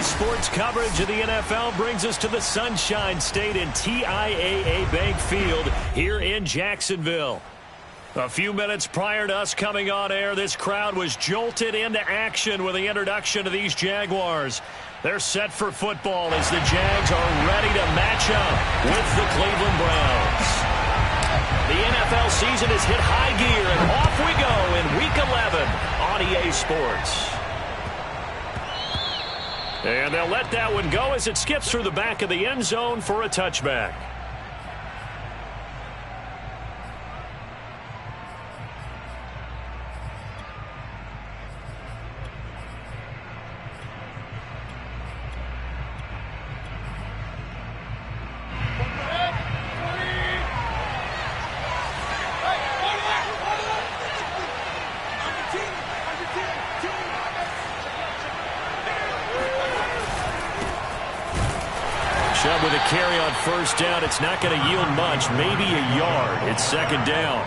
Sports coverage of the NFL brings us to the Sunshine State and TIAA Bank Field here in Jacksonville. A few minutes prior to us coming on air, this crowd was jolted into action with the introduction of these Jaguars. They're set for football as the Jags are ready to match up with the Cleveland Browns. The NFL season has hit high gear, and off we go in Week 11 on EA Sports. And they'll let that one go as it skips through the back of the end zone for a touchback. Chubb with a carry on first down. It's not going to yield much, maybe a yard. It's second down.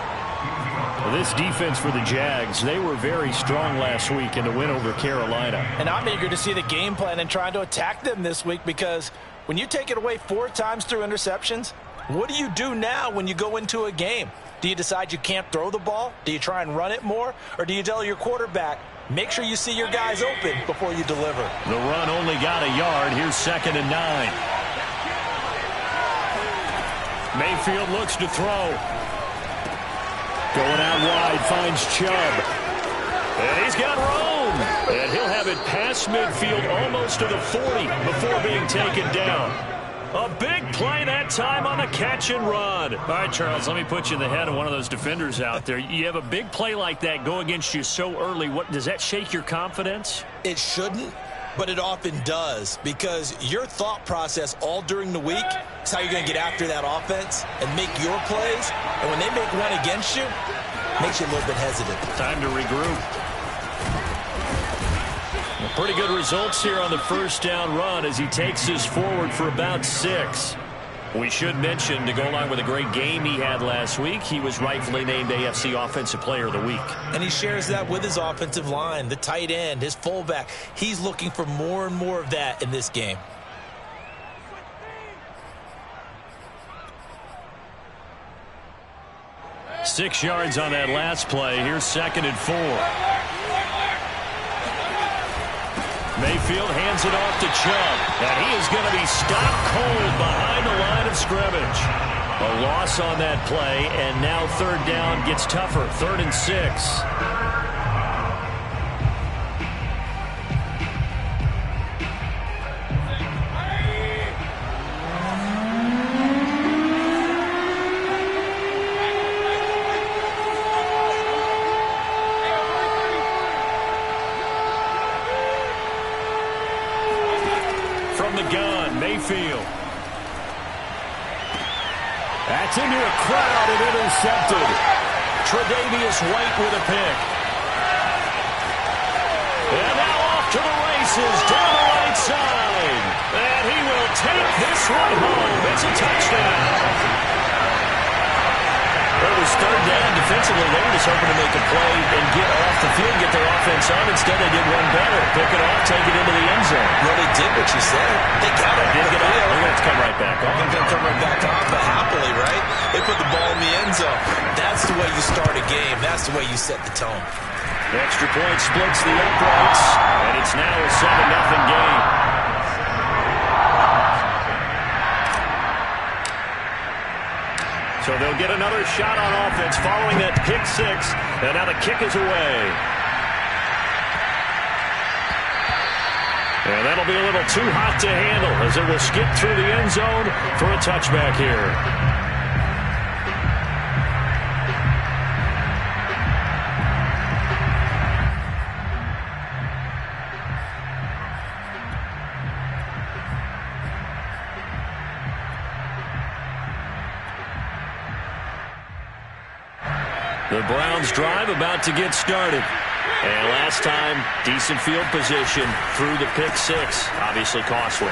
Well, this defense for the Jags, they were very strong last week in the win over Carolina. And I'm eager to see the game plan and trying to attack them this week, because when you take it away 4 times through interceptions, what do you do now when you go into a game? Do you decide you can't throw the ball? Do you try and run it more? Or do you tell your quarterback, make sure you see your guys open before you deliver? The run only got a yard. Here's 2nd and 9. Mayfield looks to throw. Going out wide, finds Chubb. And he's got room. And he'll have it past midfield almost to the 40 before being taken down. A big play that time on the catch and run. All right, Charles, let me put you in the head of one of those defenders out there. You have a big play like that go against you so early. What does that shake your confidence? It shouldn't, but it often does, because your thought process all during the week is how you're going to get after that offense and make your plays. And when they make one against you, it makes you a little bit hesitant. Time to regroup. Pretty good results here on the first down run as he takes us forward for about 6. We should mention, to go along with a great game he had last week, he was rightfully named AFC Offensive Player of the Week. And he shares that with his offensive line, the tight end, his fullback. He's looking for more and more of that in this game. Six yards on that last play. Here's 2nd and 4. Mayfield hands it off to Chubb, and he is going to be stopped cold behind the line of scrimmage. A loss on that play, and now 3rd down gets tougher. 3rd and 6. From the gun, Mayfield. That's into a crowd and intercepted. Tre'Davious White with a pick. And now off to the races down the right side. And he will take this one home. It's a touchdown. It was 3rd down defensively. They were just hoping to make a play and get off the field, get their offense on. Instead, they did one better. Pick it off, take it into the end zone. Well, they did what you said. They got it. Did get off. They're going to come right back on. They're going to come right back on, but happily, right? They put the ball in the end zone. That's the way you start a game. That's the way you set the tone. The extra point splits the uprights, and it's now a 7-0 game. So they'll get another shot on offense following that pick 6, and now the kick is away. And that'll be a little too hot to handle as it will skip through the end zone for a touchback here. The Browns drive about to get started. And last time, decent field position through the pick 6. Obviously costly.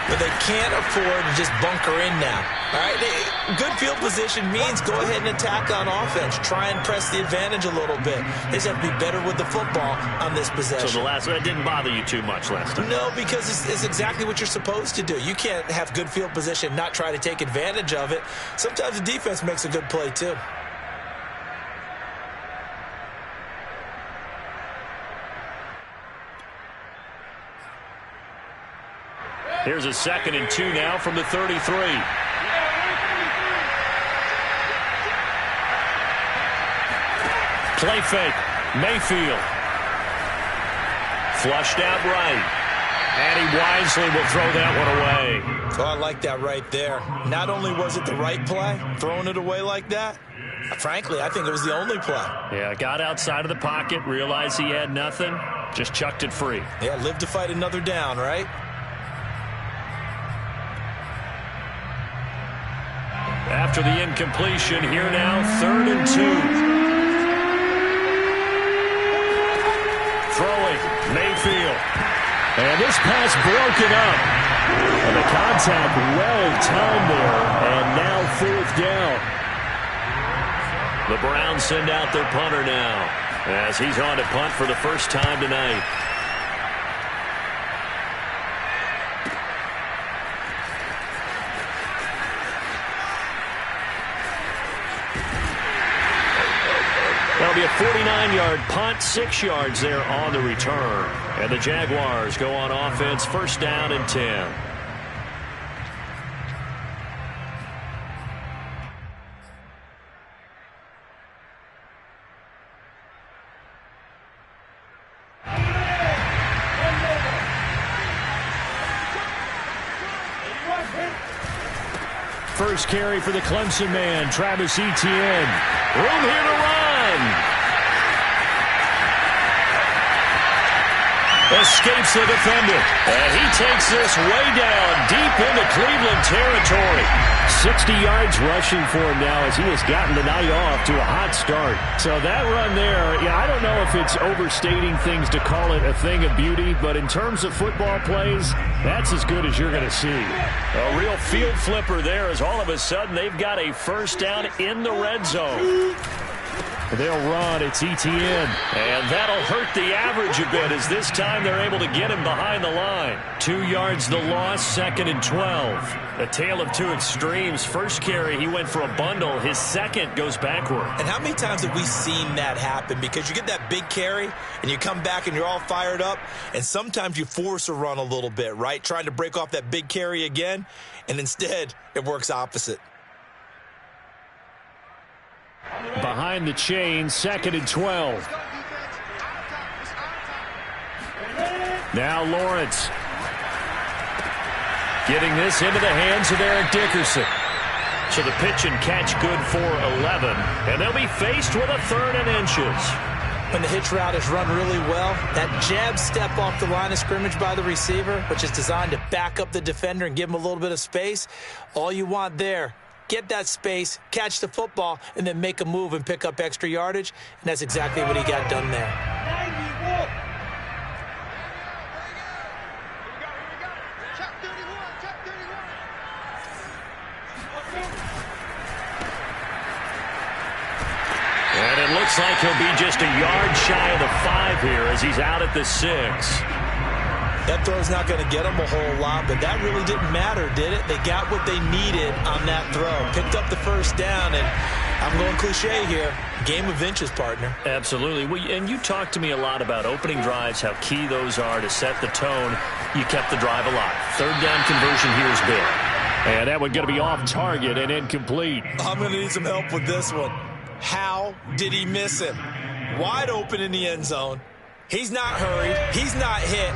but they can't afford to just bunker in now. All right, good field position means go ahead and attack on offense. Try and press the advantage a little bit. They just have to be better with the football on this possession. So the last one didn't bother you too much last time? No, because it's exactly what you're supposed to do. You can't have good field position, not try to take advantage of it. Sometimes the defense makes a good play too. Here's a 2nd and 2 now from the 33. Play fake. Mayfield. Flushed out right. And he wisely will throw that one away. Oh, I like that right there. Not only was it the right play, throwing it away like that, frankly, I think it was the only play. Yeah, got outside of the pocket, realized he had nothing, just chucked it free. Yeah, live to fight another down, right? After the incompletion, here now, 3rd and 2. Throwing, Mayfield. And this pass broken up. And the contact well timed there. And now 4th down. The Browns send out their punter now, as he's on to punt for the first time tonight. That'll be a 49-yard punt, 6 yards there on the return. And the Jaguars go on offense, 1st down and 10. First carry for the Clemson man, Travis Etienne. Room here to run. Escapes the defender. And he takes this way down, deep into Cleveland territory. 60 yards rushing for him now as he has gotten the night off to a hot start. So that run there, I don't know if it's overstating things to call it a thing of beauty, but in terms of football plays, that's as good as you're going to see. A real field flipper there as all of a sudden they've got a 1st down in the red zone. They'll run. It's Etienne. And that'll hurt the average a bit as this time they're able to get him behind the line. 2 yards the loss, 2nd and 12. A tale of two extremes. First carry, he went for a bundle. His second goes backward. And how many times have we seen that happen? Because you get that big carry, and you come back and you're all fired up, and sometimes you force a run a little bit, right? Trying to break off that big carry again, and instead it works opposite. Behind the chain, 2nd and 12. Now Lawrence. Getting this into the hands of Eric Dickerson. So the pitch and catch good for 11. And they'll be faced with a 3rd and inches. When the hitch route is run really well, that jab step off the line of scrimmage by the receiver, which is designed to back up the defender and give him a little bit of space, all you want there, get that space, catch the football, and then make a move and pick up extra yardage. And that's exactly what he got done there. And it looks like he'll be just a yard shy of the 5 here as he's out at the 6. That throw's not going to get them a whole lot, but that really didn't matter, did it? They got what they needed on that throw. Picked up the 1st down, and I'm going cliche here. Game of inches, partner. Absolutely. Well, and you talked to me a lot about opening drives, how key those are to set the tone. You kept the drive alive. 3rd down conversion here is big. And that one's going to be off target and incomplete. I'm going to need some help with this one. How did he miss him? Wide open in the end zone. He's not hurried. He's not hit.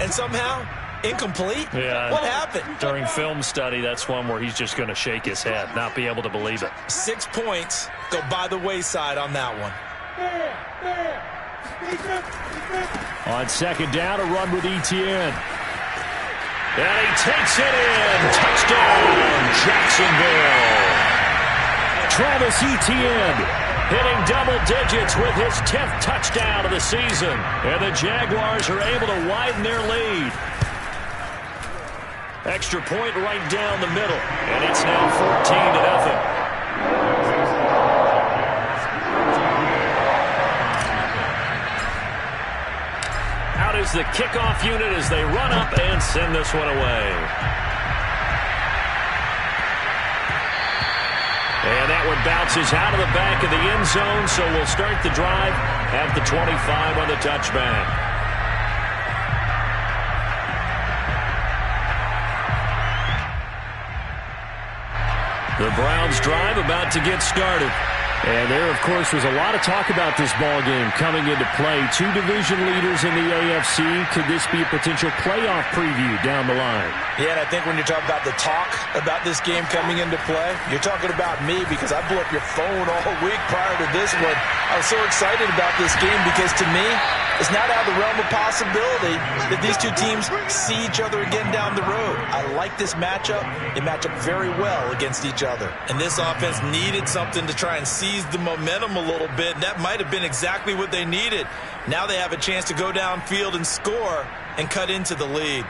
And somehow, incomplete? Yeah. What happened? During film study, that's one where he's just going to shake his head, not be able to believe it. 6 points go by the wayside on that one. On 2nd down, a run with Etienne. And he takes it in. Touchdown, Jacksonville. Travis Etienne hitting double digits with his 10th touchdown of the season. And the Jaguars are able to widen their lead. Extra point right down the middle, and it's now 14-0. Out is the kickoff unit as they run up and send this one away. And that one bounces out of the back of the end zone, so we'll start the drive at the 25 on the touchback. The Browns drive about to get started. And there, of course, was a lot of talk about this ball game coming into play. Two division leaders in the AFC. Could this be a potential playoff preview down the line? Yeah, and I think when you're talking about the talk about this game coming into play, you're talking about me because I blew up your phone all week prior to this one. I was so excited about this game because, to me, it's not out of the realm of possibility that these two teams see each other again down the road. I like this matchup. They match up very well against each other. And this offense needed something to try and seize the momentum a little bit. And that might have been exactly what they needed. Now they have a chance to go downfield and score and cut into the lead.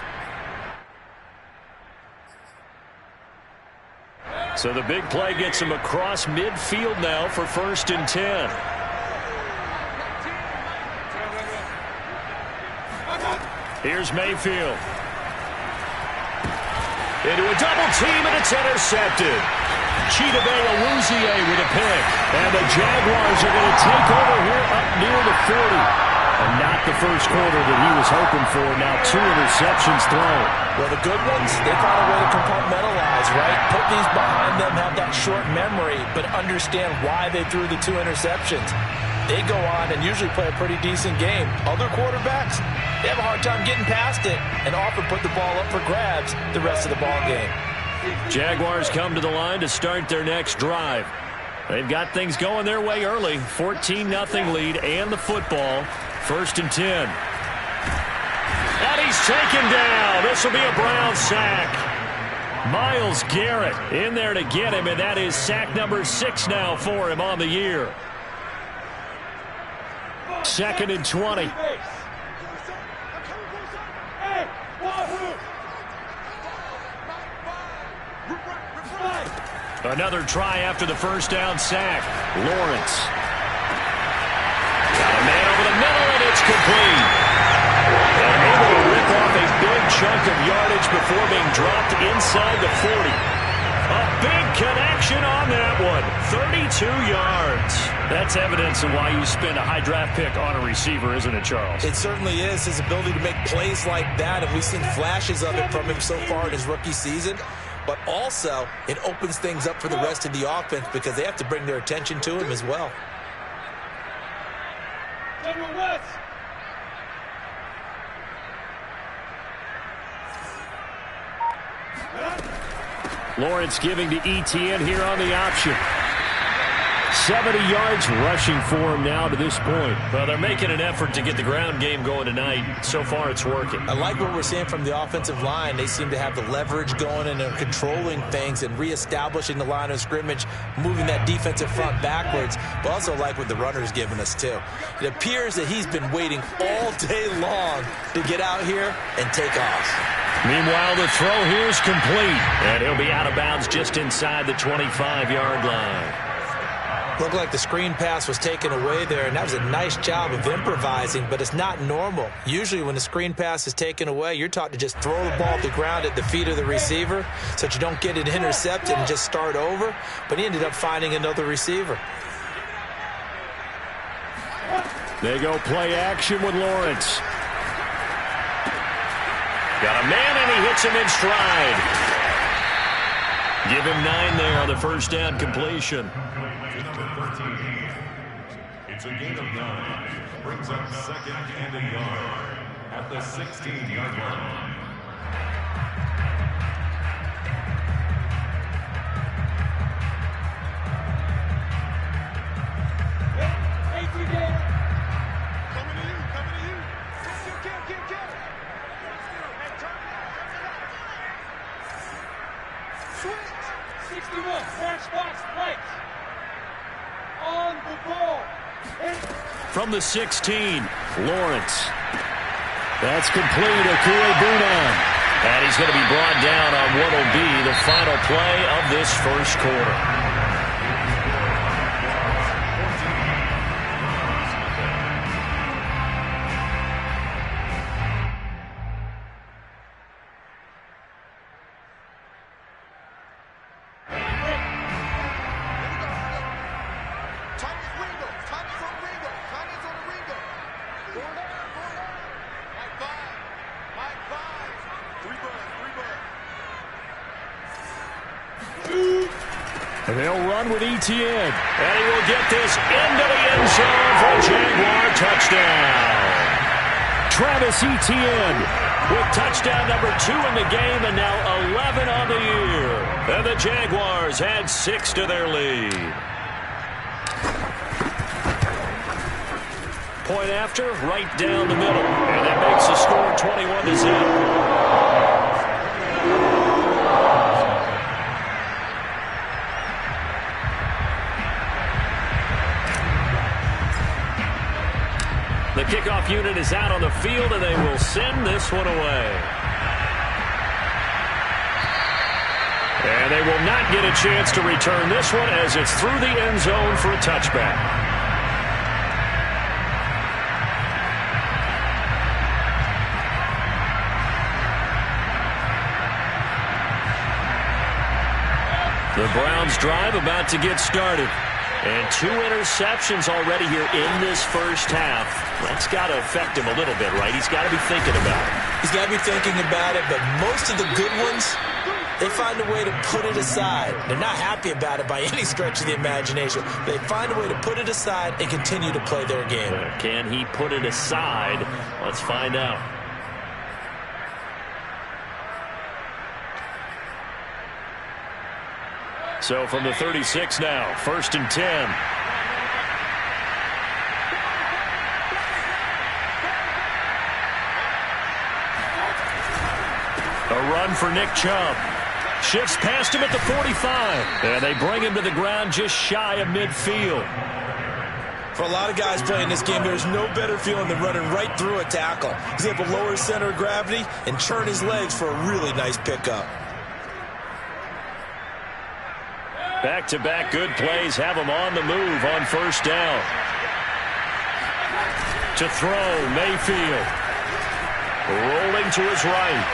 So the big play gets him across midfield now for 1st and 10. Here's Mayfield. Into a double team, and it's intercepted. Chidobe Awuzie with a pick. And the Jaguars are going to take over here up near the 40. And not the first quarter that he was hoping for. Now 2 interceptions thrown. Well, the good ones, they found a way to compartmentalize, right? Put these behind them, have that short memory, but understand why they threw the 2 interceptions. They go on and usually play a pretty decent game. Other quarterbacks, they have a hard time getting past it and often put the ball up for grabs the rest of the ball game. Jaguars come to the line to start their next drive. They've got things going their way early. 14-0 lead and the football. 1st and 10. And he's taken down. This will be a Brown sack. Myles Garrett in there to get him, and that is sack number 6 now for him on the year. 2nd and 20. Another try after the first down sack. Lawrence. Got a man over the middle, and it's complete. And able to rip off a big chunk of yardage before being dropped inside the 40. A big connection on that one. 32 yards. That's evidence of why you spend a high draft pick on a receiver, isn't it, Charles? It certainly is. His ability to make plays like that, and we've seen flashes of it from him so far in his rookie season. But also, it opens things up for the rest of the offense because they have to bring their attention to him as well. Lawrence giving to ETN here on the option. 70 yards rushing for him now to this point. Well, they're making an effort to get the ground game going tonight. So far, it's working. I like what we're seeing from the offensive line. They seem to have the leverage going and are controlling things and reestablishing the line of scrimmage, moving that defensive front backwards. But also like what the runner's giving us, too. It appears that he's been waiting all day long to get out here and take off. Meanwhile, the throw here is complete. And he'll be out of bounds just inside the 25-yard line. Looked like the screen pass was taken away there, and that was a nice job of improvising, but it's not normal. Usually when the screen pass is taken away, you're taught to just throw the ball at the ground at the feet of the receiver so that you don't get it intercepted and just start over, but he ended up finding another receiver. They go play action with Lawrence. Got a man, and he hits him in stride. Give him 9 there on the first down completion. It's a gain of 9. Brings up 2nd and a yard at the 16-yard line. From the 16, Lawrence. That's complete. Akue Bunan. And he's going to be brought down on what will be the final play of this first quarter. They'll run with Etienne. And he will get this into the end zone for a Jaguar touchdown. Travis Etienne with touchdown number 2 in the game and now 11 on the year. And the Jaguars add 6 to their lead. Point after, right down the middle. And that makes the score 21-0. The kickoff unit is out on the field, and they will send this one away. And they will not get a chance to return this one as it's through the end zone for a touchback. The Browns drive about to get started. And 2 interceptions already here in this first half. That's got to affect him a little bit, right? He's got to be thinking about it. He's got to be thinking about it, but most of the good ones, they find a way to put it aside. They're not happy about it by any stretch of the imagination. They find a way to put it aside and continue to play their game. Can he put it aside? Let's find out. So from the 36 now, 1st and 10. A run for Nick Chubb. Shifts past him at the 45. And they bring him to the ground just shy of midfield. For a lot of guys playing this game, there's no better feeling than running right through a tackle. He's able to lower his center of gravity and turn his legs for a really nice pickup. Back-to-back good plays have him on the move on 1st down. To throw, Mayfield. Rolling to his right.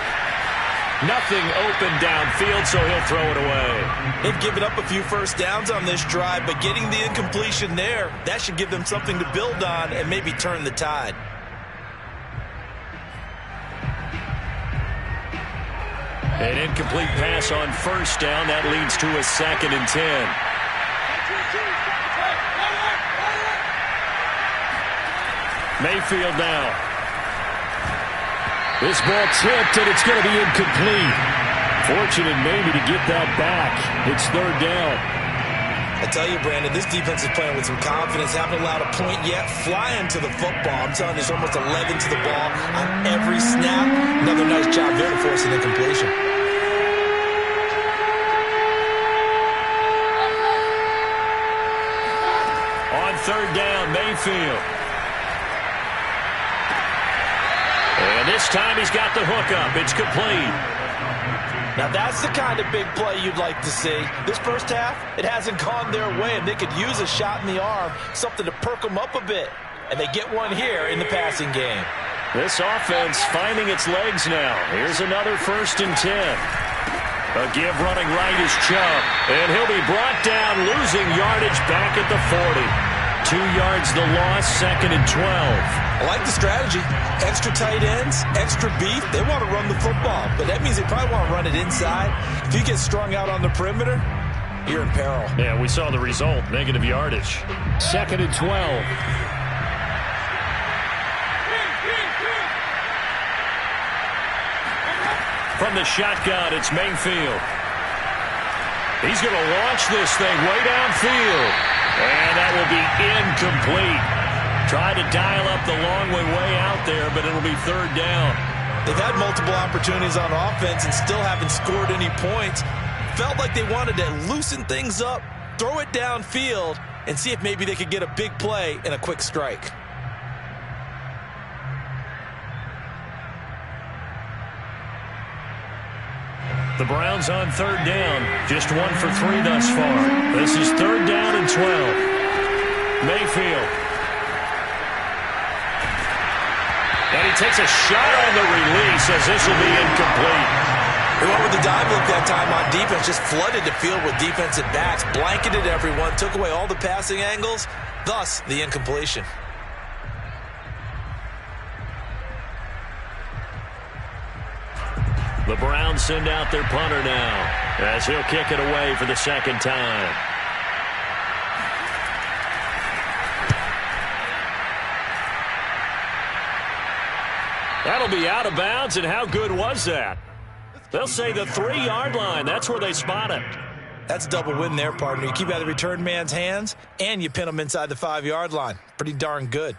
Nothing open downfield, so he'll throw it away. They've given up a few first downs on this drive, but getting the incompletion there, that should give them something to build on and maybe turn the tide. An incomplete pass on 1st down. That leads to a 2nd and 10. Mayfield now. This ball tipped, and it's going to be incomplete. Fortunate maybe to get that back. It's 3rd down. I tell you, Brandon, this defense is playing with some confidence. Haven't allowed a point yet. Flying to the football. I'm telling you, there's almost 11 to the ball on every snap. Another nice job there to force an incompletion. On 3rd down, Mayfield. And this time he's got the hook up. It's complete. Now that's the kind of big play you'd like to see. This first half, it hasn't gone their way, and they could use a shot in the arm, something to perk them up a bit. And they get one here in the passing game. This offense finding its legs now. Here's another 1st and 10. A give running right is Chubb. And he'll be brought down, losing yardage back at the 40. 2 yards the loss, 2nd and 12. I like the strategy. Extra tight ends, extra beef. They want to run the football, but that means they probably want to run it inside. If you get strung out on the perimeter, you're in peril. Yeah, we saw the result, negative yardage. 2nd and 12. From the shotgun, it's Mayfield. He's going to launch this thing way downfield. And that will be incomplete. Try to dial up the long way out there, but it'll be 3rd down. They've had multiple opportunities on offense and still haven't scored any points. Felt like they wanted to loosen things up, throw it downfield, and see if maybe they could get a big play and a quick strike. The Browns on third down. Just 1 for 3 thus far. This is third down and 12. Mayfield. And he takes a shot on the release as this will be incomplete. He went with the dive look that time on defense, just flooded the field with defensive backs, blanketed everyone, took away all the passing angles, thus the incompletion. The Browns send out their punter now as he'll kick it away for the second time. That'll be out of bounds, and how good was that? They'll say the 3-yard line. That's where they spot it. That's a double win there, partner. You keep out of the return man's hands, and you pin him inside the 5-yard line. Pretty darn good.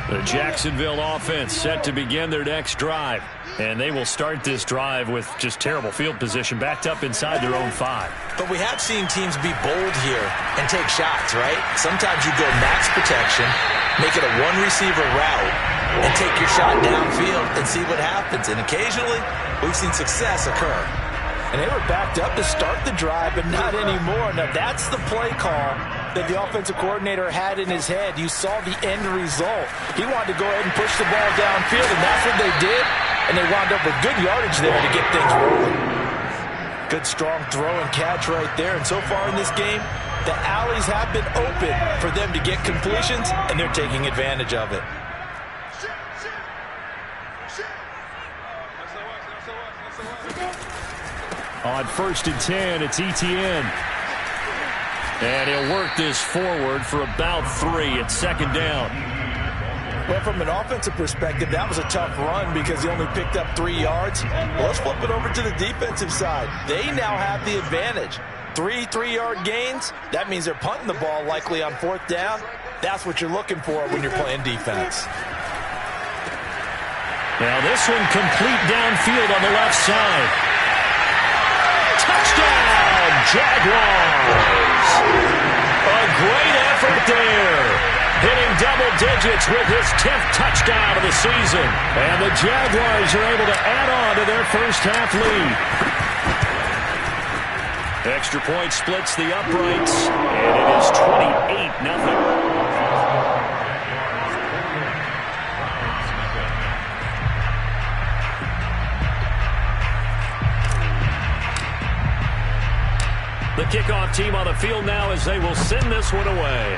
The Jacksonville offense set to begin their next drive. And they will start this drive with just terrible field position, backed up inside their own 5. But we have seen teams be bold here and take shots, right? Sometimes you go max protection, make it a one-receiver route, and take your shot downfield and see what happens. And occasionally, we've seen success occur. And they were backed up to start the drive, but not anymore. Now, that's the play call that the offensive coordinator had in his head. You saw the end result. He wanted to go ahead and push the ball downfield, and that's what they did. And they wound up with good yardage there to get things rolling. Good, strong throw and catch right there. And so far in this game, the alleys have been open for them to get completions, and they're taking advantage of it. On 1st and 10, it's Etienne. And he'll work this forward for about 3 at second down. Well, from an offensive perspective, that was a tough run because he only picked up 3 yards. Well, let's flip it over to the defensive side. They now have the advantage. 3 3-yard gains, that means they're punting the ball likely on 4th down. That's what you're looking for when you're playing defense. Now this one complete downfield on the left side. Touchdown, Jaguars! A great effort there. Hitting double digits with his 10th touchdown of the season. And the Jaguars are able to add on to their first half lead. Extra point splits the uprights, and it is 28-0. The kickoff team on the field now as they will send this one away.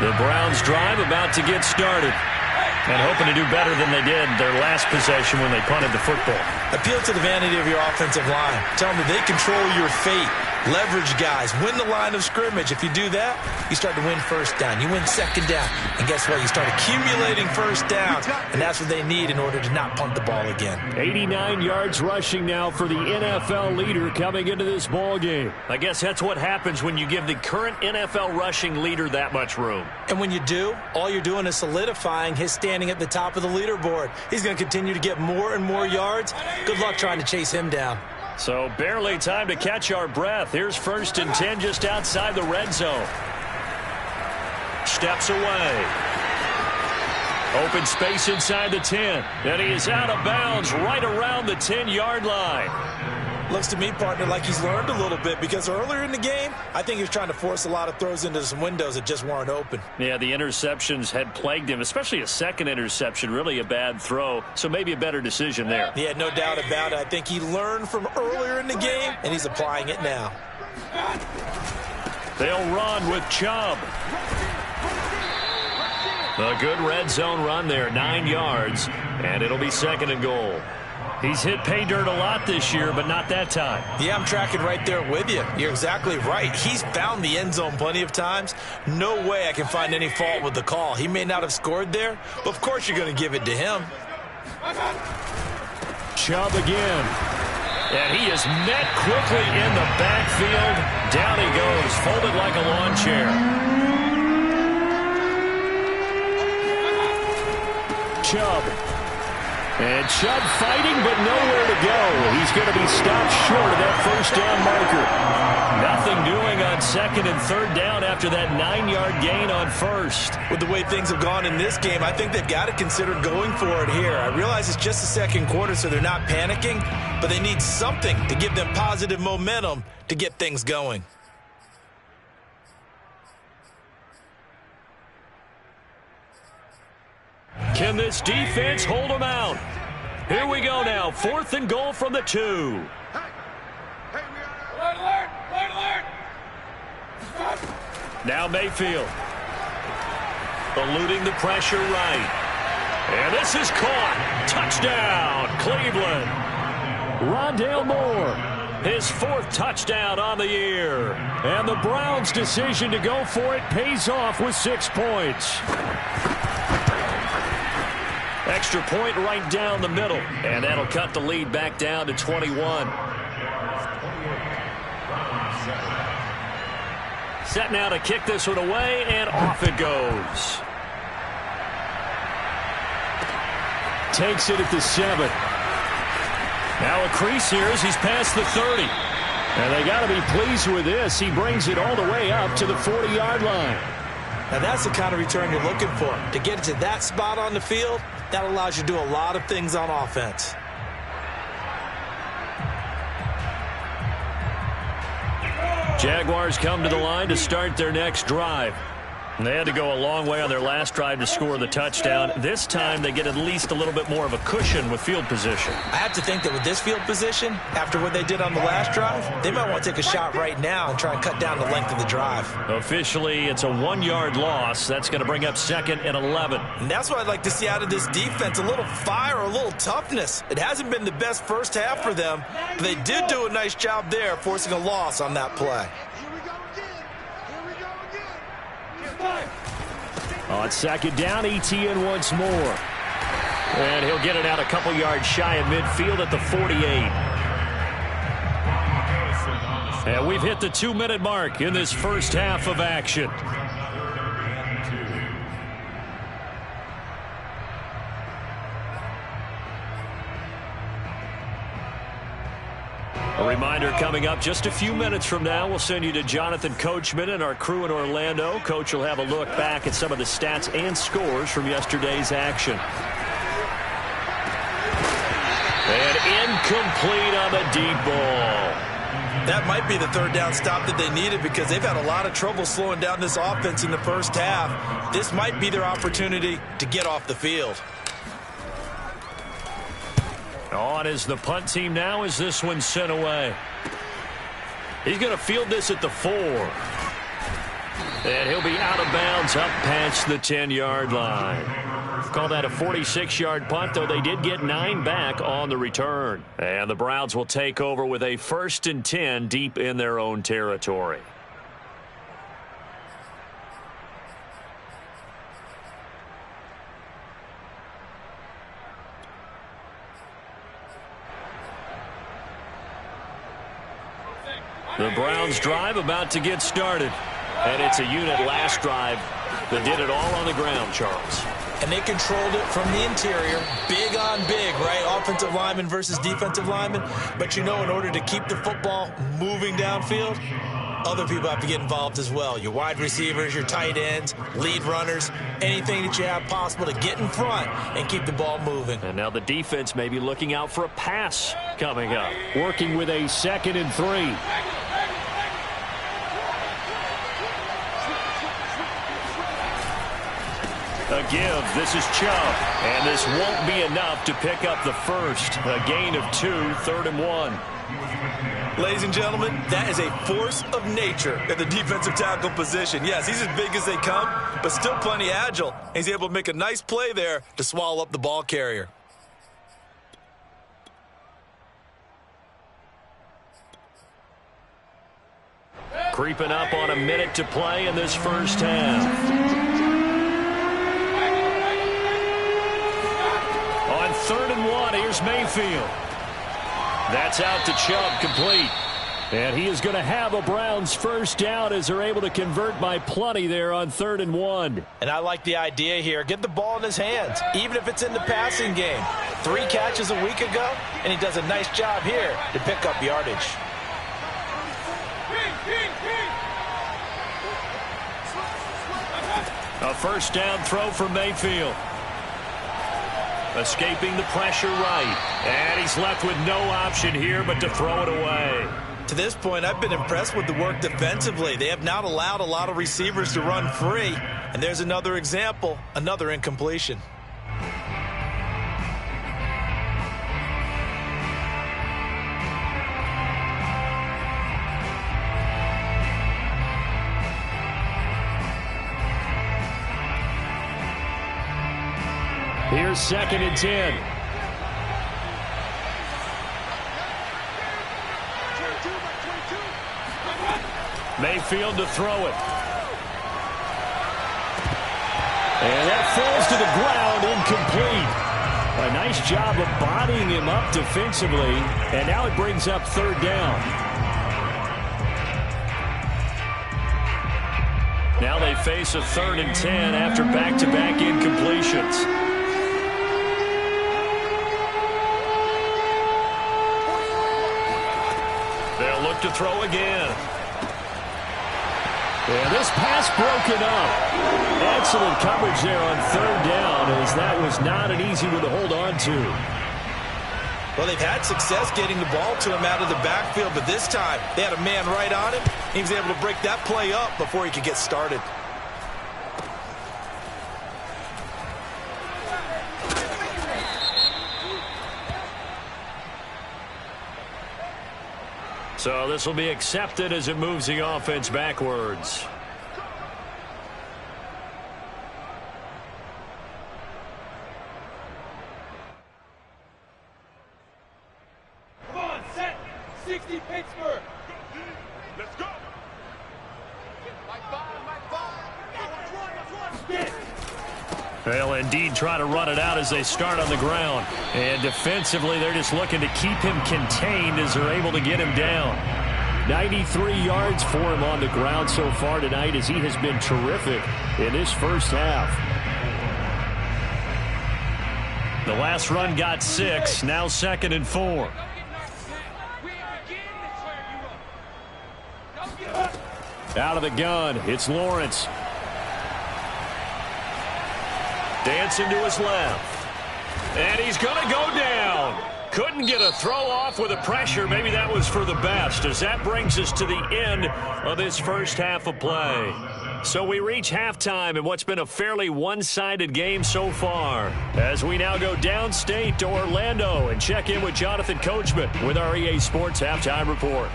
The Browns drive about to get started. And hoping to do better than they did their last possession when they punted the football. Appeal to the vanity of your offensive line. Tell them that they control your fate. Leverage guys. Win the line of scrimmage. If you do that, you start to win first down. You win second down. And guess what? You start accumulating first down. And that's what they need in order to not punt the ball again. 89 yards rushing now for the NFL leader coming into this ball game. I guess that's what happens when you give the current NFL rushing leader that much room. And when you do, all you're doing is solidifying his standing at the top of the leaderboard. He's going to continue to get more and more yards. Good luck trying to chase him down. So barely time to catch our breath. Here's 1st and 10 just outside the red zone. Steps away. Open space inside the 10. And he is out of bounds right around the 10-yard line. Looks to me, partner, like he's learned a little bit because earlier in the game, I think he was trying to force a lot of throws into some windows that just weren't open. Yeah, the interceptions had plagued him, especially a second interception, really a bad throw. So maybe a better decision there. Yeah, no doubt about it. I think he learned from earlier in the game, and he's applying it now. They'll run with Chubb. A good red zone run there, 9 yards, and it'll be 2nd and goal. He's hit pay dirt a lot this year, but not that time. Yeah, I'm tracking right there with you. You're exactly right. He's found the end zone plenty of times. No way I can find any fault with the call. He may not have scored there, but of course you're going to give it to him. Chubb again. And he is met quickly in the backfield. Down he goes, folded like a lawn chair. Chubb. And Chubb fighting, but nowhere to go. He's going to be stopped short of that first down marker. Nothing doing on second and third down after that 9-yard gain on first. With the way things have gone in this game, I think they've got to consider going for it here. I realize it's just the second quarter, so they're not panicking, but they need something to give them positive momentum to get things going. Can this defense hold them out? Here we go now. 4th and goal from the 2. Now Mayfield. Eluding the pressure right. And this is caught. Touchdown, Cleveland. Rondale Moore, his 4th touchdown on the year. And the Browns' decision to go for it pays off with 6 points. Extra point right down the middle. And that'll cut the lead back down to 21. Set now to kick this one away, and off it goes. Takes it at the 7. Now a crease here as he's past the 30. And they got to be pleased with this. He brings it all the way up to the 40-yard line. Now that's the kind of return you're looking for. To get it to that spot on the field, that allows you to do a lot of things on offense. Jaguars come to the line to start their next drive. And they had to go a long way on their last drive to score the touchdown. This time they get at least a little bit more of a cushion with field position. I have to think that with this field position, after what they did on the last drive, they might want to take a shot right now and try and cut down the length of the drive. Officially, it's a 1-yard loss. That's going to bring up 2nd and 11. And that's what I'd like to see out of this defense, a little fire, a little toughness. It hasn't been the best first half for them, but they did do a nice job there, forcing a loss on that play. On 2nd down, ETN once more. And he'll get it out a couple yards shy of midfield at the 48. And we've hit the 2-minute mark in this first half of action. A reminder coming up just a few minutes from now, we'll send you to Jonathan Coachman and our crew in Orlando. Coach will have a look back at some of the stats and scores from yesterday's action. And incomplete on the deep ball. That might be the third down stop that they needed because they've had a lot of trouble slowing down this offense in the first half. This might be their opportunity to get off the field. On is the punt team now as this one's sent away. He's going to field this at the 4. And he'll be out of bounds up past the 10-yard line. Call that a 46-yard punt, though they did get 9 back on the return. And the Browns will take over with a 1st and 10 deep in their own territory. The Browns drive about to get started. And it's a unit last drive that did it all on the ground, Charles. And they controlled it from the interior, big on big, right? Offensive lineman versus defensive lineman. But you know, in order to keep the football moving downfield, other people have to get involved as well. Your wide receivers, your tight ends, lead runners, anything that you have possible to get in front and keep the ball moving. And now the defense may be looking out for a pass coming up. Working with a 2nd and 3. A give. This is Chubb. And this won't be enough to pick up the first. A gain of 2, 3rd and 1. Ladies and gentlemen, that is a force of nature at the defensive tackle position. Yes, he's as big as they come, but still plenty agile. He's able to make a nice play there to swallow up the ball carrier. Creeping up on a minute to play in this first half. On 3rd and 1, here's Mayfield. That's out to Chubb, complete. And he is going to have a Browns first down as they're able to convert by plenty there on 3rd and 1. And I like the idea here. Get the ball in his hands, even if it's in the passing game. 3 catches a week ago, and he does a nice job here to pick up yardage. A first down throw for Mayfield. Escaping the pressure right. And he's left with no option here but to throw it away. To this point, I've been impressed with the work defensively. They have not allowed a lot of receivers to run free. And there's another example, another incompletion. Here's 2nd and 10. Mayfield to throw it. And that falls to the ground, incomplete. A nice job of bodying him up defensively. And now it brings up 3rd down. Now they face a 3rd and 10 after back-to-back incompletions. They'll look to throw again. And this pass broken up. Excellent coverage there on 3rd down, as that was not an easy one to hold on to. Well, they've had success getting the ball to him out of the backfield, but this time they had a man right on him. He was able to break that play up before he could get started. So this will be accepted as it moves the offense backwards. Come on, set. 60 Pittsburgh. Let's go. They'll indeed try to run it out as they start on the ground. And defensively, they're just looking to keep him contained as they're able to get him down. 93 yards for him on the ground so far tonight, as he has been terrific in this first half. The last run got 6, now 2nd and 4. Out of the gun, it's Lawrence. Dancing to his left. And he's going to go down. Couldn't get a throw off with the pressure. Maybe that was for the best, as that brings us to the end of this first half of play. So we reach halftime in what's been a fairly one-sided game so far, as we now go downstate to Orlando and check in with Jonathan Coachman with our EA Sports Halftime Report.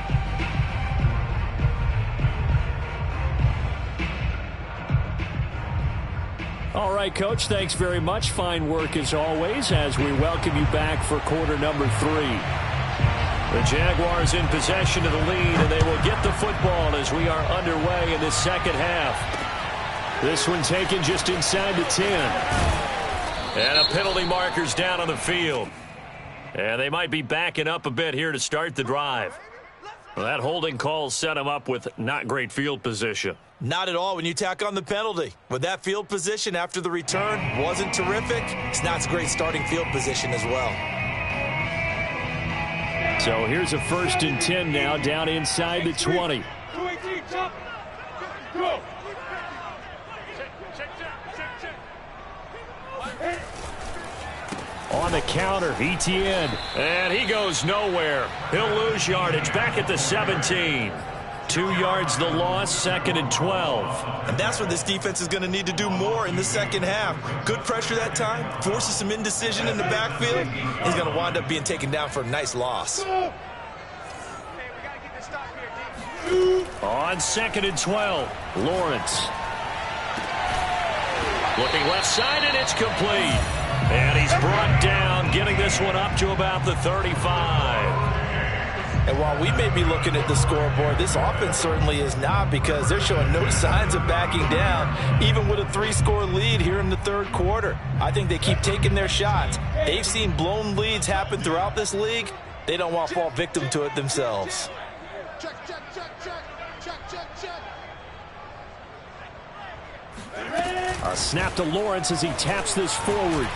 All right, Coach, thanks very much. Fine work as always as we welcome you back for quarter number 3. The Jaguars in possession of the lead, and they will get the football as we are underway in the second half. This one taken just inside the 10. And a penalty marker's down on the field. And they might be backing up a bit here to start the drive. Well, that holding call set him up with not great field position. Not at all when you tack on the penalty. With that field position after the return wasn't terrific, it's not a great starting field position as well. So here's a 1st and 10 now, down inside the 20. Go. On the counter, Etienne. And he goes nowhere. He'll lose yardage back at the 17. 2 yards the loss, 2nd and 12. And that's what this defense is going to need to do more in the second half. Good pressure that time, forces some indecision in the backfield. He's going to wind up being taken down for a nice loss. On 2nd and 12, Lawrence. Looking left side, and it's complete. And he's brought down, getting this one up to about the 35. And while we may be looking at the scoreboard, this offense certainly is not, because they're showing no signs of backing down, even with a 3-score lead here in the third quarter. I think they keep taking their shots. They've seen blown leads happen throughout this league. They don't want to fall victim to it themselves. Check, check, check, check, check, check, check. A snap to Lawrence as he taps this forward.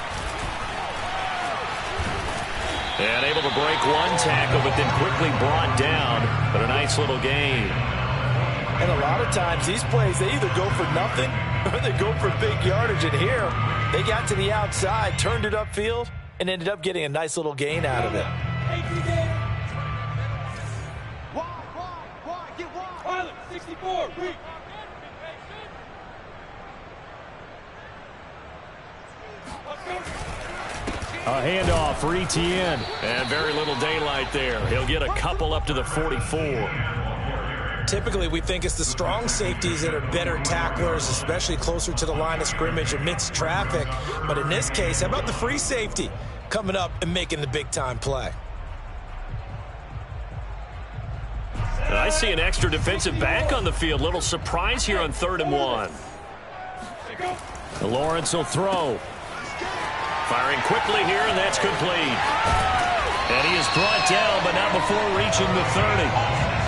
And able to break one tackle, but then quickly brought down. But a nice little gain. And a lot of times these plays, they either go for nothing or they go for big yardage. And here, they got to the outside, turned it upfield, and ended up getting a nice little gain out of it. Get wide. Pilot, 64, weak. A handoff for Etienne. And very little daylight there. He'll get a couple up to the 44. Typically, we think it's the strong safeties that are better tacklers, especially closer to the line of scrimmage amidst traffic. But in this case, how about the free safety coming up and making the big-time play? I see an extra defensive back on the field. Little surprise here on 3rd and 1. Lawrence will throw. Firing quickly here, and that's complete. And he is brought down, but not before reaching the 30.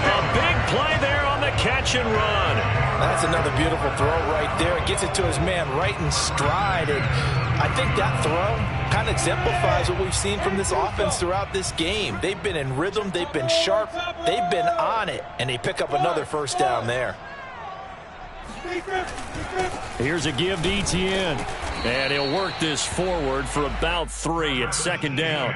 A big play there on the catch and run. That's another beautiful throw right there. It gets it to his man right in stride. And I think that throw kind of exemplifies what we've seen from this offense throughout this game. They've been in rhythm. They've been sharp. They've been on it. And they pick up another first down there. Here's a give to Etienne. And he'll work this forward for about 3 at 2nd down.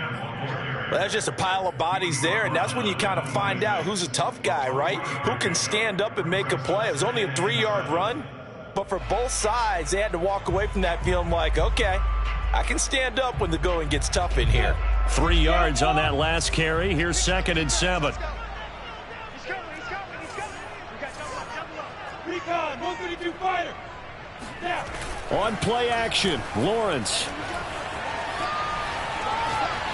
Well, that's just a pile of bodies there, and that's when you kind of find out who's a tough guy, right? Who can stand up and make a play. It was only a 3-yard run, but for both sides, they had to walk away from that feeling like, okay, I can stand up when the going gets tough in here. 3 yards on that last carry. Here's 2nd and 7. Recon, 132 fighter. Now. On play action, Lawrence.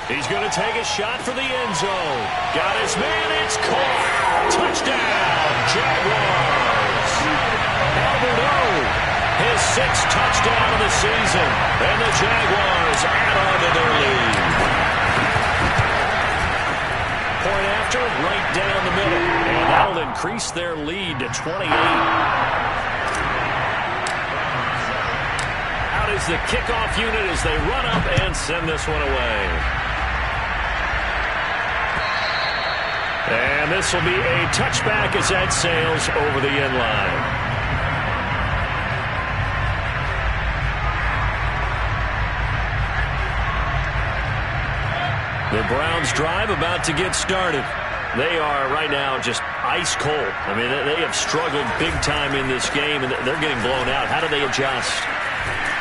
He's going to take a shot for the end zone. Got his man, it's caught. Touchdown, Jaguars. Albert O, his 6th touchdown of the season. And the Jaguars add on to their lead. Point after, right down the middle. And that'll increase their lead to 28. Out is the kickoff unit as they run up and send this one away. And this will be a touchback as that sails over the end line. The Browns drive about to get started. They are right now just ice cold. I mean, they have struggled big time in this game, and they're getting blown out. How do they adjust?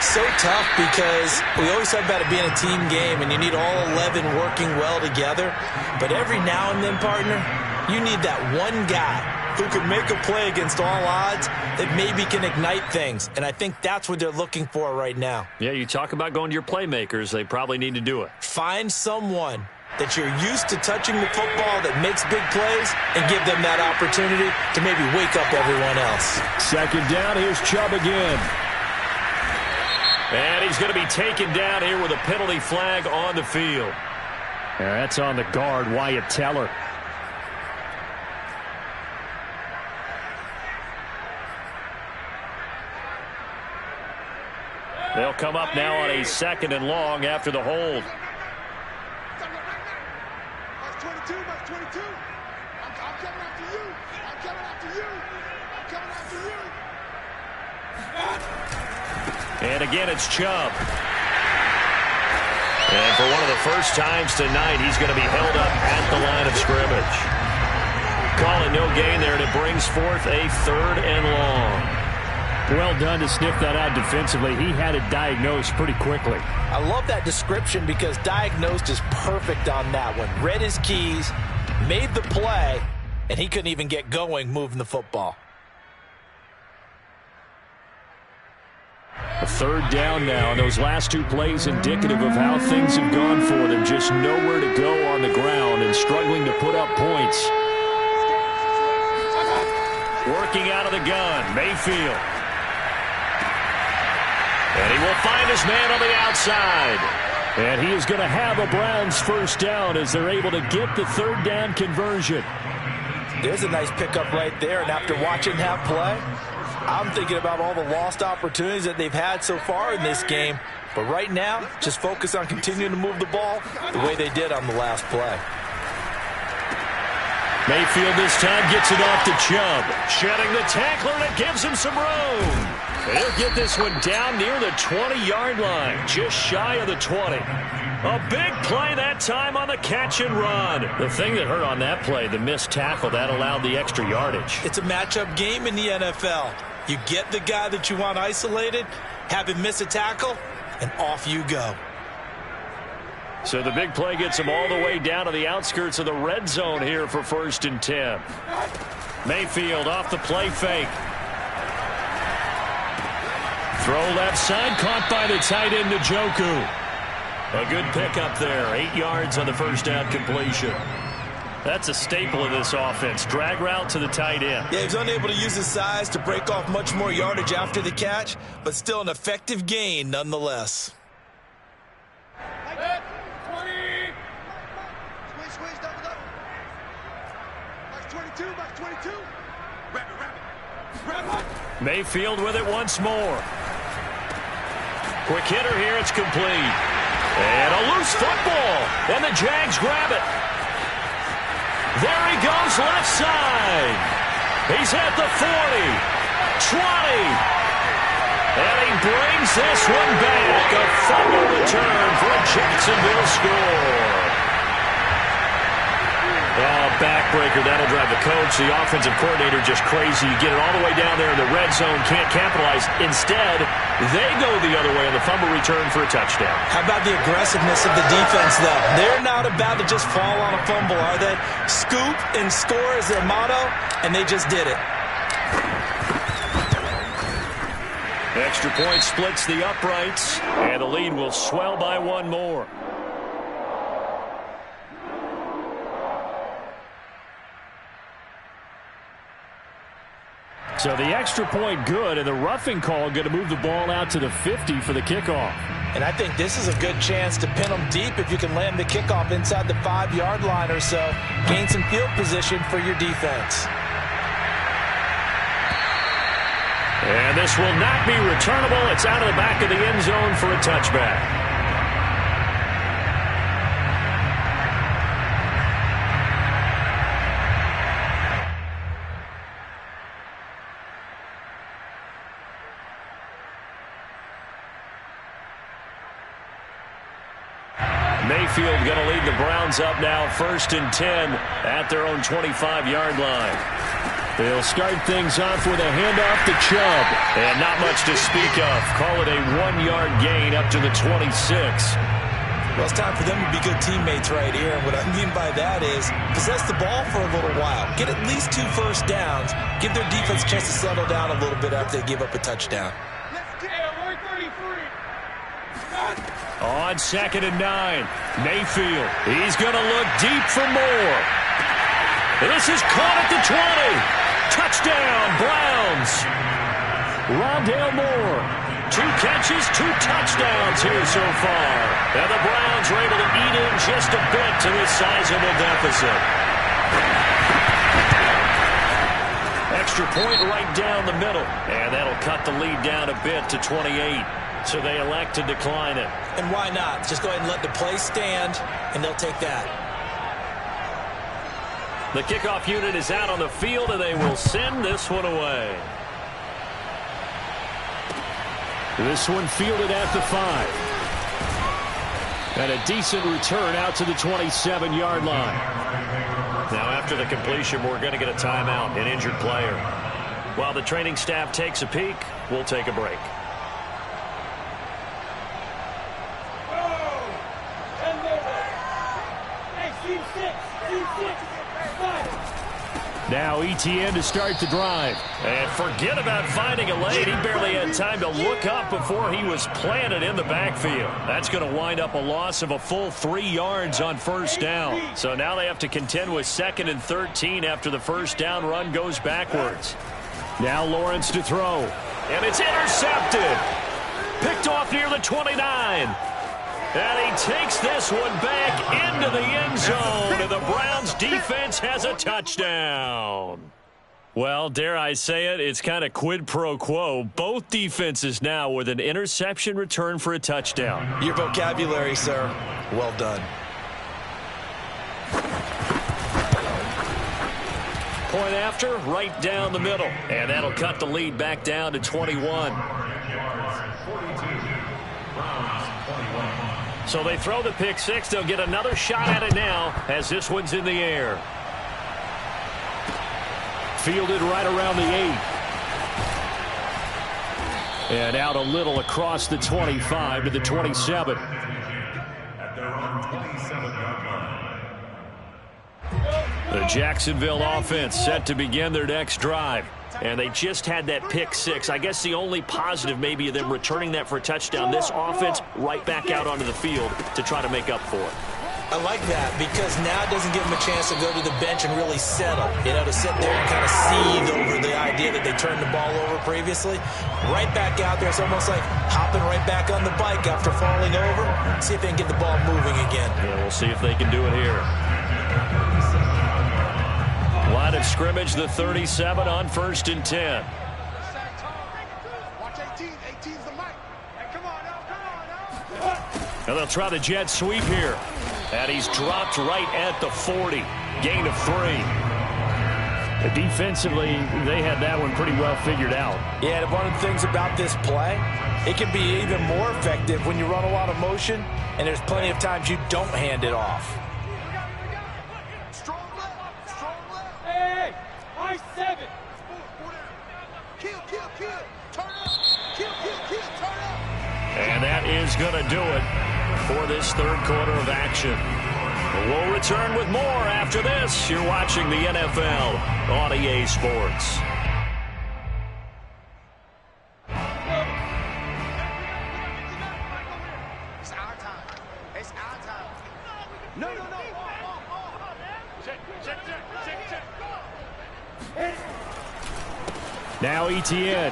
So tough, because we always talk about it being a team game and you need all 11 working well together. But every now and then, partner, you need that one guy who can make a play against all odds that maybe can ignite things. And I think that's what they're looking for right now. Yeah, you talk about going to your playmakers. They probably need to do it. Find someone that you're used to touching the football that makes big plays and give them that opportunity to maybe wake up everyone else. 2nd down, here's Chubb again. And he's going to be taken down here with a penalty flag on the field. And that's on the guard, Wyatt Teller. They'll come up now on a 2nd and long after the hold. That's 22, that's 22. I'm coming after you. I'm coming after you. I'm coming after you. And again, it's Chubb. And for one of the first times tonight, he's going to be held up at the line of scrimmage. Calling no gain there, and it brings forth a 3rd and long. Well done to sniff that out defensively. He had it diagnosed pretty quickly. I love that description, because diagnosed is perfect on that one. Read his keys, made the play, and he couldn't even get going moving the football. Third down now, and those last two plays indicative of how things have gone for them. Just nowhere to go on the ground and struggling to put up points. Working out of the gun, Mayfield. And he will find his man on the outside. And he is going to have a Browns first down as they're able to get the third down conversion. There's a nice pickup right there, and after watching that play, I'm thinking about all the lost opportunities that they've had so far in this game. But right now, just focus on continuing to move the ball the way they did on the last play. Mayfield this time gets it off to Chubb. Shedding the tackler, and it gives him some room. And he'll get this one down near the 20-yard line, just shy of the 20. A big play that time on the catch and run. The thing that hurt on that play, the missed tackle, that allowed the extra yardage. It's a matchup game in the NFL. You get the guy that you want isolated, have him miss a tackle, and off you go. So the big play gets him all the way down to the outskirts of the red zone here for 1st and 10. Mayfield off the play fake. Throw left side, caught by the tight end Njoku. A good pickup there, 8 yards on the first down completion. That's a staple of this offense. Drag route to the tight end. Yeah, he was unable to use his size to break off much more yardage after the catch, but still an effective gain nonetheless. Squeeze, double. Box 22, box 22. Wrap it. Mayfield with it once more. Quick hitter here, it's complete. And a loose football, and the Jags grab it. There he goes left side. He's at the 40, 20. And he brings this one back. A fumble return for a Jacksonville score. Backbreaker, that'll drive the coach, the offensive coordinator, just crazy. You get it all the way down there in the red zone, can't capitalize. Instead, they go the other way on the fumble return for a touchdown. How about the aggressiveness of the defense, though? They're not about to just fall on a fumble, are they? Scoop and score is their motto, and they just did it. Extra point splits the uprights, and the lead will swell by one more. So the extra point good, and the roughing call going to move the ball out to the 50 for the kickoff. And I think this is a good chance to pin them deep if you can land the kickoff inside the 5-yard line or so. Gain some field position for your defense. And this will not be returnable. It's out of the back of the end zone for a touchback. Mayfield going to lead the Browns up now, 1st and 10 at their own 25-yard line. They'll start things off with a handoff to Chubb. And not much to speak of. Call it a 1-yard gain up to the 26. Well, it's time for them to be good teammates right here. And what I mean by that is possess the ball for a little while. Get at least 2 first downs. Give their defense a chance to settle down a little bit after they give up a touchdown. On 2nd and 9, Mayfield. He's going to look deep for more. This is caught at the 20. Touchdown, Browns. Rondale Moore. 2 catches, 2 touchdowns here so far. And the Browns are able to eat in just a bit to this sizable deficit. Extra point right down the middle. And that'll cut the lead down a bit to 28. So they elect to decline it. And why not? Just go ahead and let the play stand, and they'll take that. The kickoff unit is out on the field, and they will send this one away. This one fielded at the 5. And a decent return out to the 27-yard line. Now after the completion, we're going to get a timeout, an injured player. While the training staff takes a peek, we'll take a break. Now ETN to start the drive. And forget about finding a lane. He barely had time to look up before he was planted in the backfield. That's going to wind up a loss of a full 3 yards on first down. So now they have to contend with 2nd and 13 after the first down run goes backwards. Now Lawrence to throw. And it's intercepted. Picked off near the 29. And he takes this one back into the end zone, and the Browns defense has a touchdown. Well, dare I say it, it's kind of quid pro quo. Both defenses now with an interception return for a touchdown. Your vocabulary, sir. Well done. Point after, right down the middle. And that'll cut the lead back down to 21. So they throw the pick six. They'll get another shot at it now as this one's in the air. Fielded right around the 8. And out a little across the 25 to the 27. At their own 27-yard line. The Jacksonville offense set to begin their next drive. And they just had that pick six. I guess the only positive maybe of them returning that for a touchdown. This offense right back out onto the field to try to make up for it. I like that because now it doesn't give them a chance to go to the bench and really settle. You know, to sit there and kind of seethe over the idea that they turned the ball over previously. Right back out there. It's almost like hopping right back on the bike after falling over. See if they can get the ball moving again. Yeah, we'll see if they can do it here. Line of scrimmage, the 37 on 1st and 10. Watch 18. 18's the mic. Hey, come on now. And they'll try the jet sweep here. And he's dropped right at the 40. Gain of 3. Defensively, they had that one pretty well figured out. Yeah, and one of the things about this play, it can be even more effective when you run a lot of motion, and there's plenty of times you don't hand it off. And that is going to do it for this third quarter of action. We'll return with more after this. You're watching the NFL on EA Sports. It's our time. It's our time. No. Now ETN.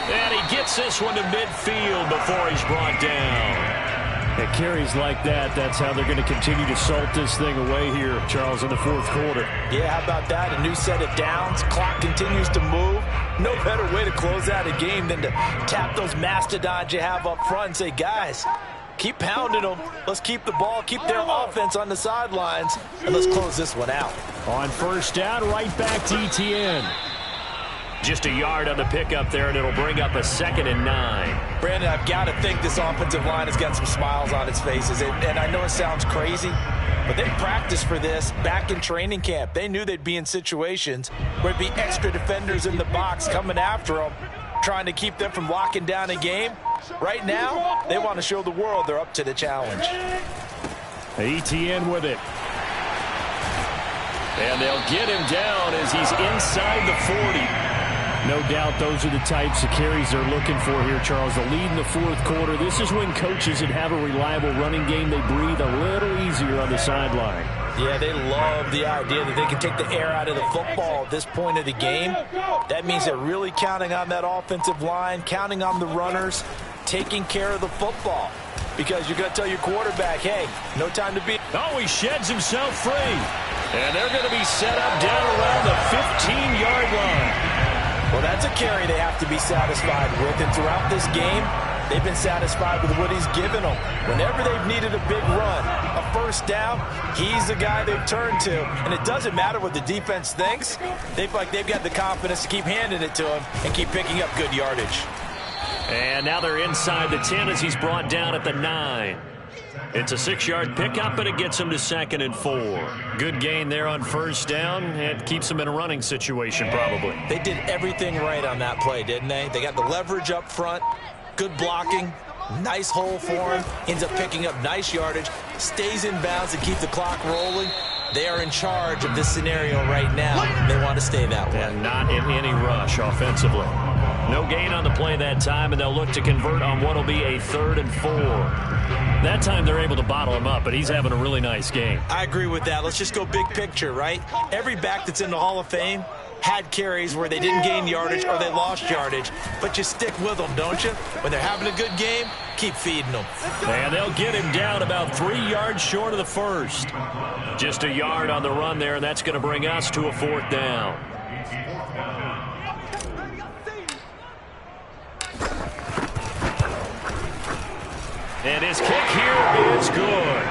And he gets this one to midfield before he's brought down. At carries like that, that's how they're going to continue to salt this thing away here, Charles, in the fourth quarter. Yeah, how about that? A new set of downs. Clock continues to move. No better way to close out a game than to tap those mastodons you have up front and say, guys, keep pounding them. Let's keep the ball, keep their offense on the sidelines, and let's close this one out. On first down, right back to ETN. Just a yard on the pickup there, and it'll bring up a 2nd and 9. Brandon, I've got to think this offensive line has got some smiles on its faces. And I know it sounds crazy, but they practiced for this back in training camp. They knew they'd be in situations where it'd be extra defenders in the box coming after them, trying to keep them from locking down a game. Right now, they want to show the world they're up to the challenge. ETN with it. And they'll get him down as he's inside the 40. No doubt those are the types of carries they're looking for here, Charles. The lead in the fourth quarter. This is when coaches that have a reliable running game, they breathe a little easier on the sideline. Yeah, they love the idea that they can take the air out of the football at this point of the game. That means they're really counting on that offensive line, counting on the runners, taking care of the football. Because you're going to tell your quarterback, hey, no time to be. Oh, he sheds himself free. And they're going to be set up down around the 15-yard line. Well, that's a carry they have to be satisfied with. And throughout this game, they've been satisfied with what he's given them. Whenever they've needed a big run, a first down, he's the guy they've turned to. And it doesn't matter what the defense thinks. They feel like they've got the confidence to keep handing it to him and keep picking up good yardage. And now they're inside the 10 as he's brought down at the 9. It's a 6-yard pickup, and it gets him to 2nd and 4. Good gain there on first down, and keeps him in a running situation probably. They did everything right on that play, didn't they? They got the leverage up front, good blocking, nice hole for him, ends up picking up nice yardage, stays in bounds to keep the clock rolling. They are in charge of this scenario right now. They want to stay that way. And not in any rush offensively. No gain on the play that time, and they'll look to convert on what will be a 3rd and 4. That time they're able to bottle him up, but he's having a really nice game. I agree with that. Let's just go big picture, right? Every back that's in the Hall of Fame had carries where they didn't gain yardage or they lost yardage, but you stick with them, don't you? When they're having a good game, keep feeding them. And they'll get him down about 3 yards short of the first. Just a yard on the run there, and that's going to bring us to a 4th down. And his kick here is good.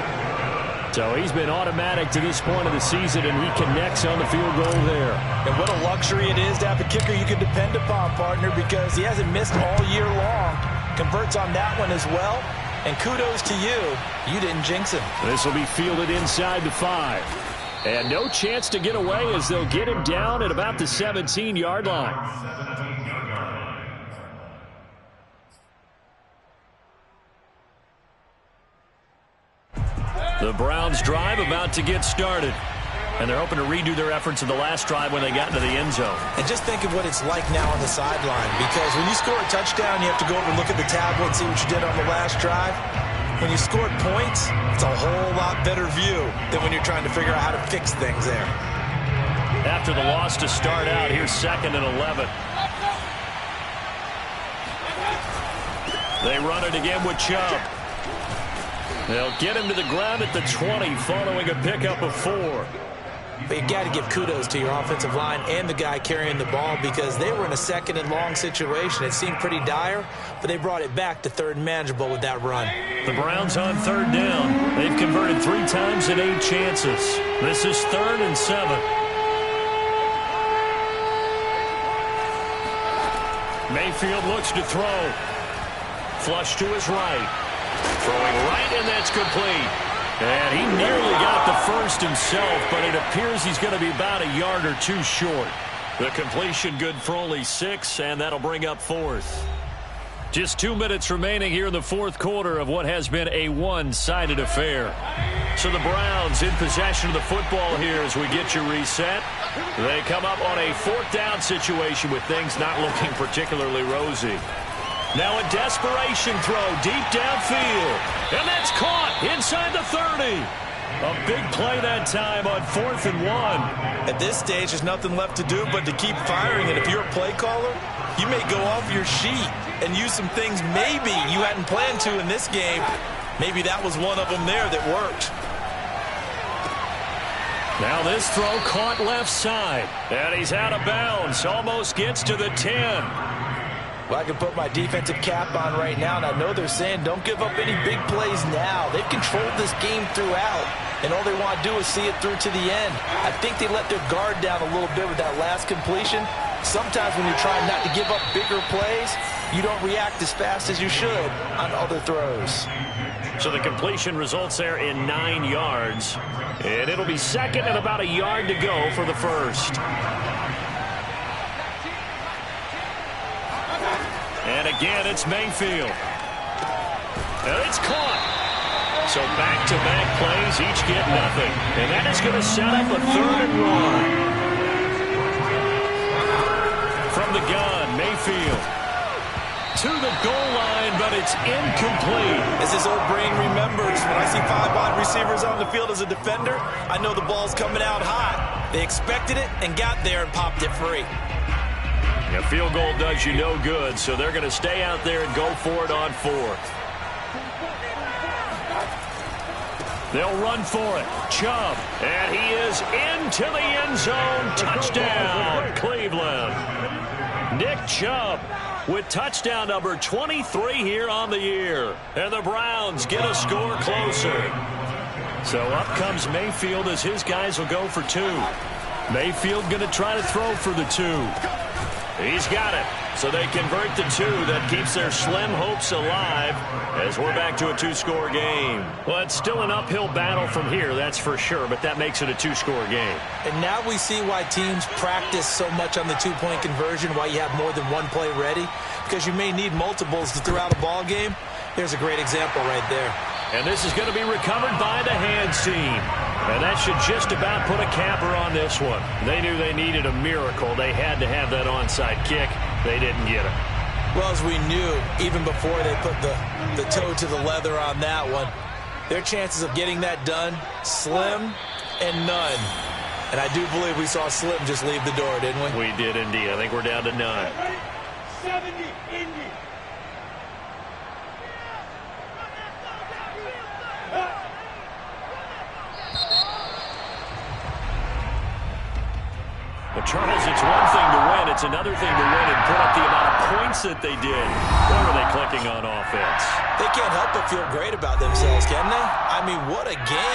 So he's been automatic to this point of the season, and he connects on the field goal there. And what a luxury it is to have a kicker you can depend upon, partner, because he hasn't missed all year long. Converts on that one as well. And kudos to you. You didn't jinx him. This will be fielded inside the 5. And no chance to get away as they'll get him down at about the 17-yard line. The Browns drive about to get started. And they're hoping to redo their efforts in the last drive when they got into the end zone. And just think of what it's like now on the sideline, because when you score a touchdown, you have to go over and look at the tablet and see what you did on the last drive. When you scored points, it's a whole lot better view than when you're trying to figure out how to fix things there. After the loss to start out, here's 2nd and 11. They run it again with Chubb. They'll get him to the ground at the 20 following a pickup of 4. But you got to give kudos to your offensive line and the guy carrying the ball, because they were in a 2nd and long situation. It seemed pretty dire, but they brought it back to 3rd and manageable with that run. The Browns on 3rd down. They've converted 3 times in 8 chances. This is 3rd and 7. Mayfield looks to throw. Flush to his right. Throwing right, and that's complete. And he nearly got the first himself, but it appears he's going to be about a yard or 2 short. The completion good for only 6, and that'll bring up 4th. Just 2 minutes remaining here in the 4th quarter of what has been a one-sided affair. So the Browns in possession of the football here as we get you reset. They come up on a 4th down situation with things not looking particularly rosy. Now a desperation throw deep downfield. And that's caught inside the 30. A big play that time on 4th and 1. At this stage, there's nothing left to do but to keep firing. And if you're a play caller, you may go off your sheet and use some things maybe you hadn't planned to in this game. Maybe that was one of them there that worked. Now this throw caught left side. And he's out of bounds. Almost gets to the 10. Well, I can put my defensive cap on right now, and I know they're saying don't give up any big plays now. They've controlled this game throughout, and all they want to do is see it through to the end. I think they let their guard down a little bit with that last completion. Sometimes when you're trying not to give up bigger plays, you don't react as fast as you should on other throws. So the completion results there in 9 yards, and it'll be 2nd and about a yard to go for the first. And again, it's Mayfield. And it's caught. So back-to-back plays, each get nothing. And that is going to set up a 3rd and 1. From the gun, Mayfield. To the goal line, but it's incomplete. As his old brain remembers, when I see 5 wide receivers on the field as a defender, I know the ball's coming out hot. They expected it and got there and popped it free. A field goal does you no good, so they're going to stay out there and go for it on 4th. They'll run for it. Chubb, and he is into the end zone. Touchdown, Cleveland. Nick Chubb with touchdown number 23 here on the year. And the Browns get a score closer. So up comes Mayfield as his guys will go for 2. Mayfield going to try to throw for the 2. He's got it. So they convert the 2. That keeps their slim hopes alive as we're back to a 2-score game. Well, it's still an uphill battle from here, that's for sure, but that makes it a 2-score game. And now we see why teams practice so much on the 2-point conversion, why you have more than one play ready, because you may need multiples to throw out a ball game. There's a great example right there. And this is going to be recovered by the hands team. And that should just about put a capper on this one. They knew they needed a miracle. They had to have that onside kick. They didn't get it. Well, as we knew, even before they put the toe to the leather on that one, their chances of getting that done, slim and none. And I do believe we saw Slim just leave the door, didn't we? We did indeed. I think we're down to none. 70, Indy. But Charles, it's one thing to win. It's another thing to win and put up the amount of points that they did. Where are they clicking on offense? They can't help but feel great about themselves, can they? I mean, what a game.